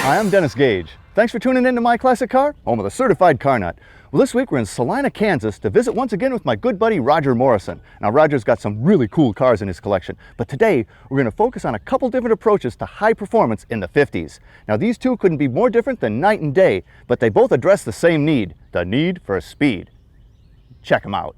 Hi, I'm Dennis Gage. Thanks for tuning in to My Classic Car, home of the certified car nut. Well, this week we're in Salina, Kansas to visit once again with my good buddy Roger Morrison. Now, Roger's got some really cool cars in his collection, but today we're going to focus on a couple different approaches to high performance in the 50s. Now, these two couldn't be more different than night and day, but they both address the same need, the need for speed. Check them out.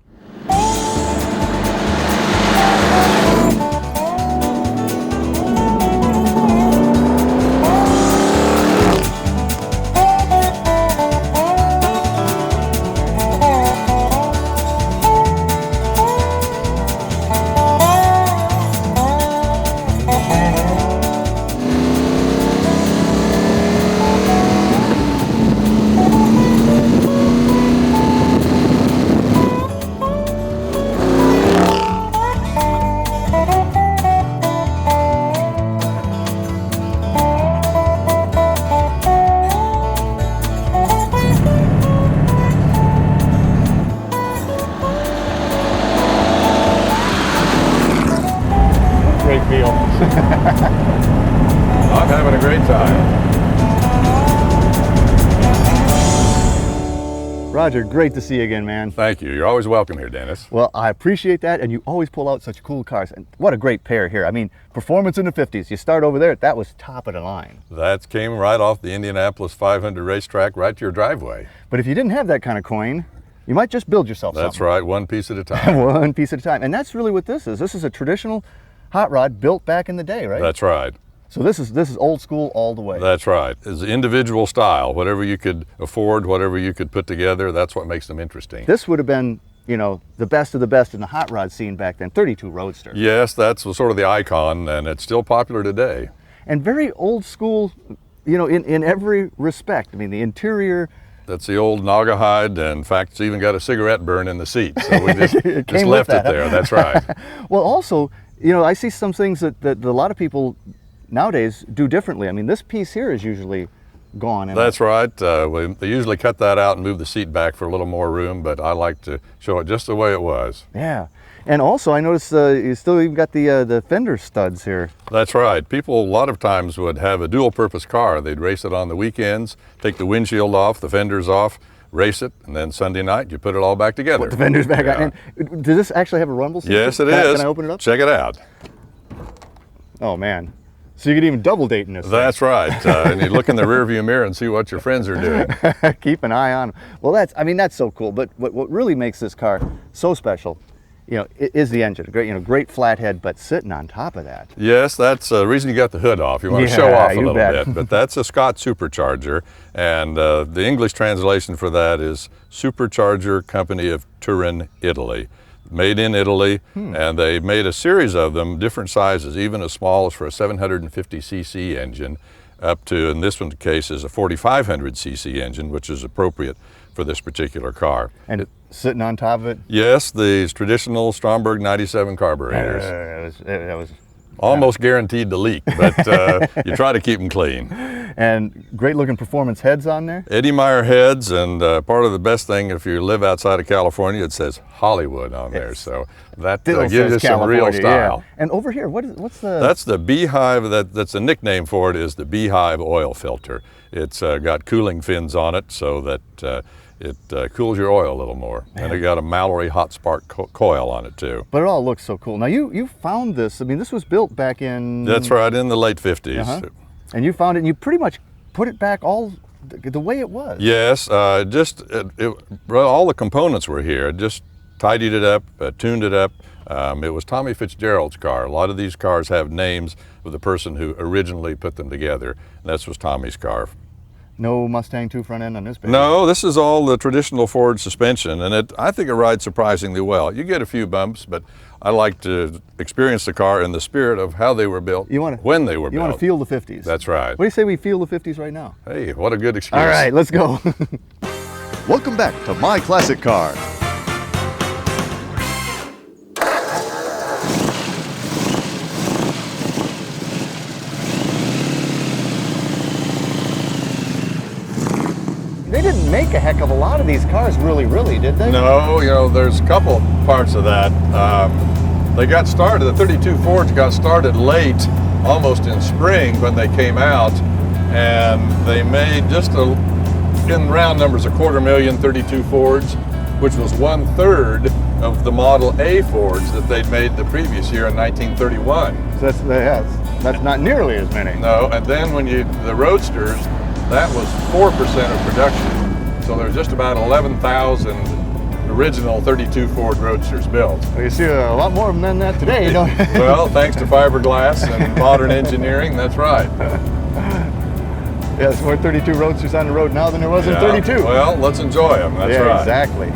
Great feel. I'm having a great time. Roger, great to see you again, man. Thank you. You're always welcome here, Dennis. Well, I appreciate that, and you always pull out such cool cars. And what a great pair here. I mean, performance in the 50s. You start over there, that was top of the line. That came right off the Indianapolis 500 racetrack right to your driveway. But if you didn't have that kind of coin, you might just build yourself something. That's right, one piece at a time. One piece at a time. And that's really what this is. This is a traditional hot rod built back in the day, right? That's right. So this is old school all the way. That's right. It's individual style. Whatever you could afford, whatever you could put together, that's what makes them interesting. This would have been, you know, the best of the best in the hot rod scene back then, 32 Roadster. Yes, that's sort of the icon, and it's still popular today. And very old school, you know, in every respect. I mean, the interior. That's the old Naugahyde, and in fact, it's even got a cigarette burn in the seat, so we just Came left with it that, there. That's right. Well, also, you know, I see some things that a lot of people nowadays do differently. I mean, this piece here is usually gone. That's right. They usually cut that out and move the seat back for a little more room, but I like to show it just the way it was. Yeah. And also, I noticed you still even got the fender studs here. That's right. People a lot of times would have a dual-purpose car. They'd race it on the weekends, take the windshield off, the fenders off, race it, and then Sunday night you put it all back together. Put the fenders back on. And does this actually have a rumble system? Yes, it is. Can I open it up? Check it out. Oh, man. So you could even double date in this. That's right. And you look in the rearview mirror and see what your friends are doing. Keep an eye on them. Well, that's so cool. But what really makes this car so special, you know, is the engine. Great flathead, but sitting on top of that. Yes, that's the reason you got the hood off. You want to show off a little bit. But that's a Scott supercharger, and the English translation for that is Supercharger Company of Turin, Italy. Made in Italy, and they made a series of them, different sizes, even as small as for a 750cc engine, up to, in this one's case, is a 4500cc engine, which is appropriate for this particular car. And sitting on top of it? Yes, these traditional Stromberg 97 carburetors. That was almost guaranteed to leak, but you try to keep them clean. And great looking performance heads on there? Eddie Meyer heads, and part of the best thing, if you live outside of California, it says Hollywood on there, so that gives you some real style. Yeah. And over here, what's the... That's the Beehive, that's a nickname for it, is the Beehive oil filter. It's got cooling fins on it so that it cools your oil a little more. Man. And it got a Mallory hot spark coil on it too. But it all looks so cool. Now you found this, I mean, this was built back in... That's right, in the late 50s. And you found it and you pretty much put it back all the way it was. Yes, all the components were here. Just tidied it up, tuned it up. It was Tommy Fitzgerald's car. A lot of these cars have names of the person who originally put them together. And this was Tommy's car. No Mustang 2 front end on this baby? No, this is all the traditional Ford suspension, and I think it rides surprisingly well. You get a few bumps, but I like to experience the car in the spirit of how they were built, when they were built. You want to feel the 50s. That's right. What do you say we feel the 50s right now? Hey, what a good excuse. All right, let's go. Welcome back to My Classic Car. They didn't make a heck of a lot of these cars, really, did they? No, you know, there's a couple parts of that. They got started, the 32 Fords got started late, almost in spring when they came out, and they made in round numbers, 250,000 32 Fords, which was 1/3 of the Model A Fords that they'd made the previous year in 1931. So that's not nearly as many. No, and then when the Roadsters, that was 4% of production. So there's just about 11,000 original 32 Ford Roadsters built. Well, you see a lot more of them than that today, don't you? Well, thanks to fiberglass and modern engineering, that's right. Yeah, there's more 32 Roadsters on the road now than there was in 32. Well, let's enjoy them, that's right. Exactly.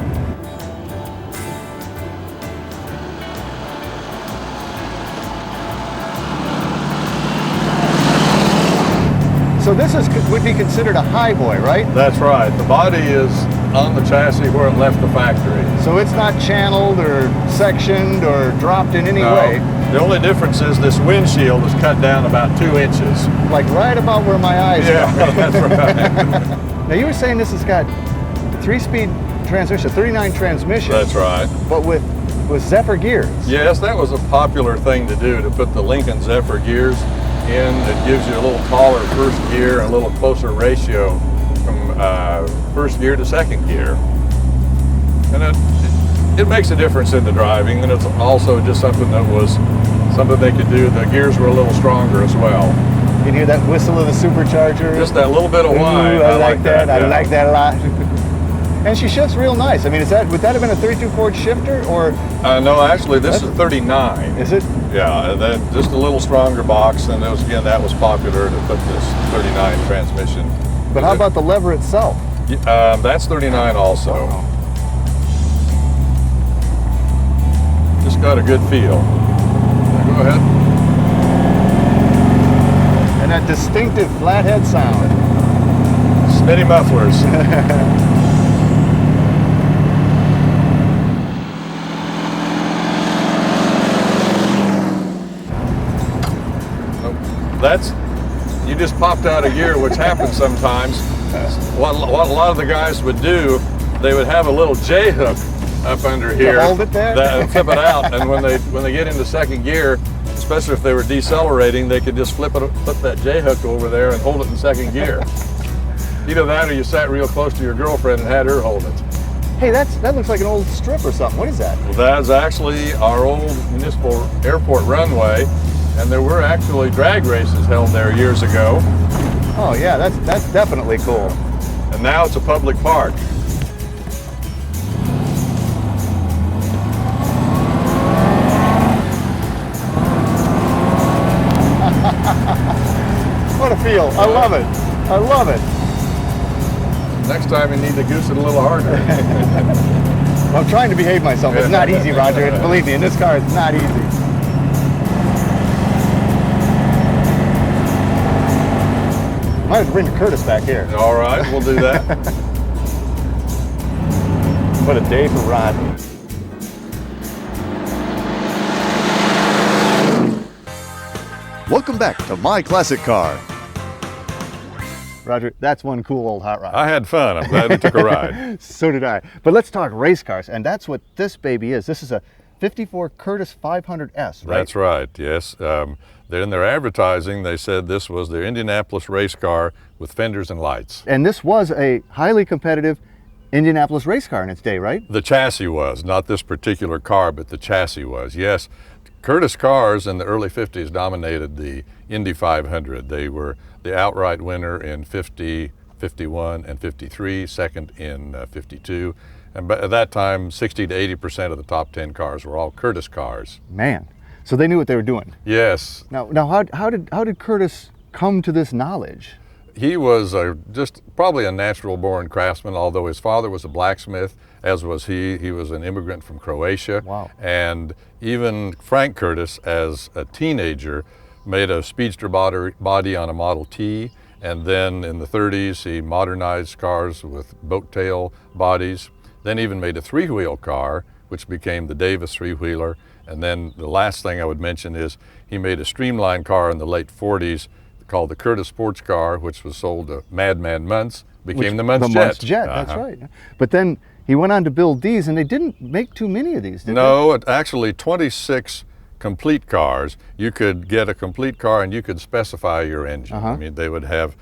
So this would be considered a highboy, right? That's right. The body is on the chassis where it left the factory. So it's not channeled or sectioned or dropped in any way? The only difference is this windshield is cut down about 2 inches. Like right about where my eyes are. Yeah, that's right. Now you were saying this has got a 3-speed transmission, 39 transmission. That's right. But with Zephyr gears. Yes, that was a popular thing to do, to put the Lincoln Zephyr gears in. It gives you a little taller first gear, a little closer ratio from first gear to second gear. And it makes a difference in the driving, and it's also just something they could do. The gears were a little stronger as well. You can hear that whistle of the supercharger. Just that little bit of whine. I like that. Yeah. I like that a lot. And she shifts real nice. I mean, would that have been a 32 Ford shifter, or? No, actually, this is 39. Is it? Yeah, and then just a little stronger box, and that was popular to put this 39 transmission. But how about the lever itself? That's 39 also. Wow. Just got a good feel. Go ahead. And that distinctive flathead sound. Steady mufflers. You just popped out a gear, which happens sometimes. What a lot of the guys would do, they would have a little J hook up under here. To hold it there? And flip it out, and when they get into second gear, especially if they were decelerating, they could just flip that J hook over there and hold it in second gear. Either that, or you sat real close to your girlfriend and had her hold it. Hey, that looks like an old strip or something. What is that? Well, that's actually our old municipal airport runway. And there were actually drag races held there years ago. Oh yeah, that's definitely cool. And now it's a public park. What a feel. I love it. I love it. Next time you need to goose it a little harder. Well, I'm trying to behave myself. It's not easy, Roger. Believe me, in this car, it's not easy. Might have to bring the Kurtis back here. All right, we'll do that. What a day for Rodney. Welcome back to My Classic Car. Roger, that's one cool old hot rod. I had fun. I'm glad we took a ride. So did I. But let's talk race cars, and that's what this baby is. This is a 54 Kurtis 500S, right? That's right, yes. In their advertising, they said this was their Indianapolis race car with fenders and lights. And this was a highly competitive Indianapolis race car in its day, right? The chassis was, not this particular car, but the chassis was, yes. Kurtis cars in the early 50s dominated the Indy 500. They were the outright winner in 50, 51, and 53, second in 52. And at that time, 60 to 80% of the top 10 cars were all Kurtis cars. Man, so they knew what they were doing. Yes. Now how did Kurtis come to this knowledge? He was just probably a natural-born craftsman, although his father was a blacksmith, as was he. He was an immigrant from Croatia. Wow. And even Frank Kurtis, as a teenager, made a speedster body on a Model T, and then in the 30s he modernized cars with boat tail bodies, then even made a three-wheel car, which became the Davis three-wheeler, and then the last thing I would mention is he made a streamlined car in the late 40s called the Kurtis sports car, which was sold to Madman Muntz, became the Muntz Jet. The Muntz Jet, that's right. But then he went on to build these, and they didn't make too many of these, did they? No, actually 26 complete cars. You could get a complete car and you could specify your engine. I mean, they would have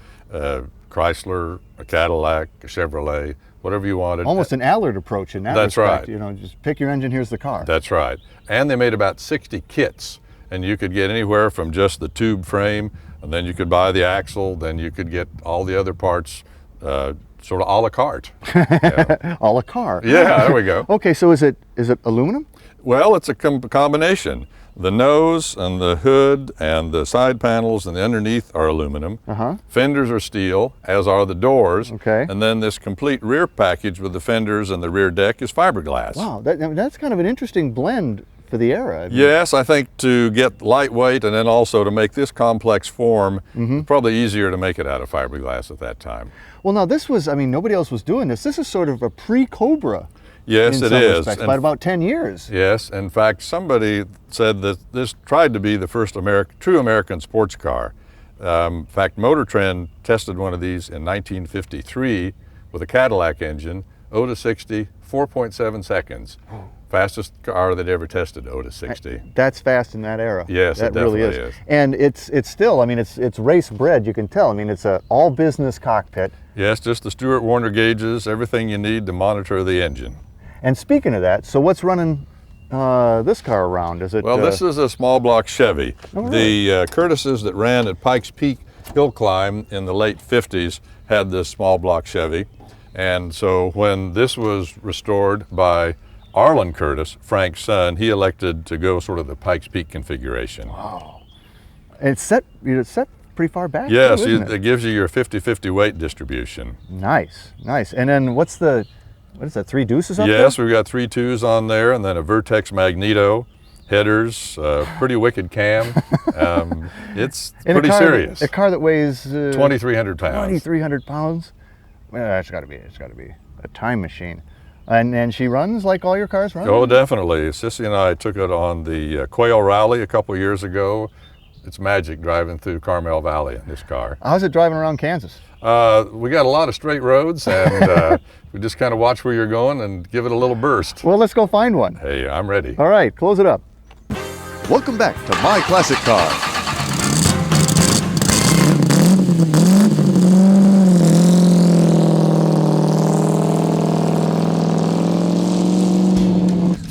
Chrysler, a Cadillac, a Chevrolet, whatever you wanted. Almost an Allard approach in that That's respect. right. You know, just pick your engine, here's the car. That's right. And they made about 60 kits, and you could get anywhere from just the tube frame, and then you could buy the axle, then you could get all the other parts sort of a la carte. Yeah. A la carte. Yeah, there we go. Okay, so is it aluminum? Well, it's a combination. The nose and the hood and the side panels and the underneath are aluminum. Fenders are steel, as are the doors. Okay. And then this complete rear package with the fenders and the rear deck is fiberglass. Wow, that's kind of an interesting blend for the era. Yes, I think to get lightweight and then also to make this complex form, probably easier to make it out of fiberglass at that time. Well, now this was, I mean, nobody else was doing this. This is sort of a pre-Cobra. Yes, it is. By about 10 years. Yes, in fact, somebody said that this tried to be the first true American sports car. In fact, Motor Trend tested one of these in 1953 with a Cadillac engine, 0 to 60, 4.7 seconds. Fastest car that ever tested 0 to 60. That's fast in that era. Yes, that it definitely really is. And it's still, I mean, it's race bred, you can tell. I mean, it's a all business cockpit. Yes, just the Stewart Warner gauges, everything you need to monitor the engine. And speaking of that, so what's running this car around? Is it? Well, this is a small block Chevy. Oh, really? The Kurtises that ran at Pikes Peak Hill Climb in the late 50s had this small block Chevy. And so when this was restored by Arlen Kurtis, Frank's son, he elected to go sort of the Pikes Peak configuration. Wow. And it's set pretty far back. Yes, too, isn't it? It gives you your 50-50 weight distribution. Nice, nice. And then what is that, 3 deuces up there? Yes, we've got 3 2s on there, and then a Vertex Magneto, headers, pretty wicked cam. It's pretty serious. A car that weighs 2,300 pounds. 2,300 pounds. Well, it's got to be a time machine. And she runs like all your cars run? Oh, definitely. Sissy and I took it on the Quail Rally a couple years ago. It's magic driving through Carmel Valley in this car. How's it driving around Kansas? We got a lot of straight roads, and we just kind of watch where you're going and give it a little burst. Well, let's go find one. Hey, I'm ready. All right, close it up. Welcome back to My Classic Car.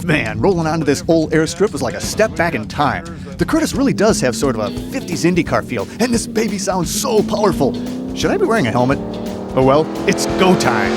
Man, rolling onto this old airstrip was like a step back in time. The Kurtis really does have sort of a 50s IndyCar feel, and this baby sounds so powerful. Should I be wearing a helmet? Oh well, it's go time.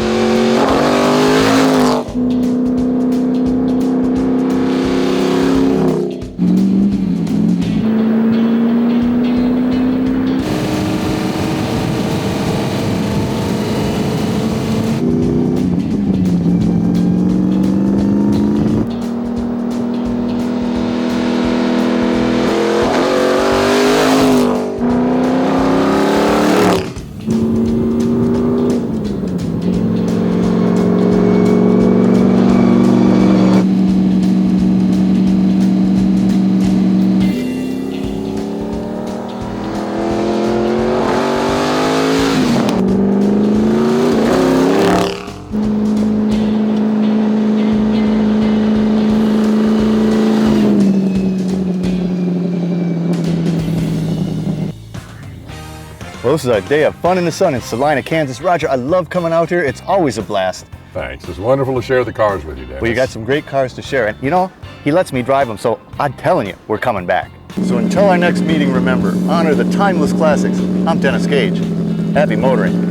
Well, this is a day of fun in the sun in Salina, Kansas. Roger, I love coming out here. It's always a blast. Thanks. It's wonderful to share the cars with you, Dennis. Well, you got some great cars to share. And you know, he lets me drive them, so I'm telling you, we're coming back. So until our next meeting, remember, honor the timeless classics. I'm Dennis Gage. Happy motoring.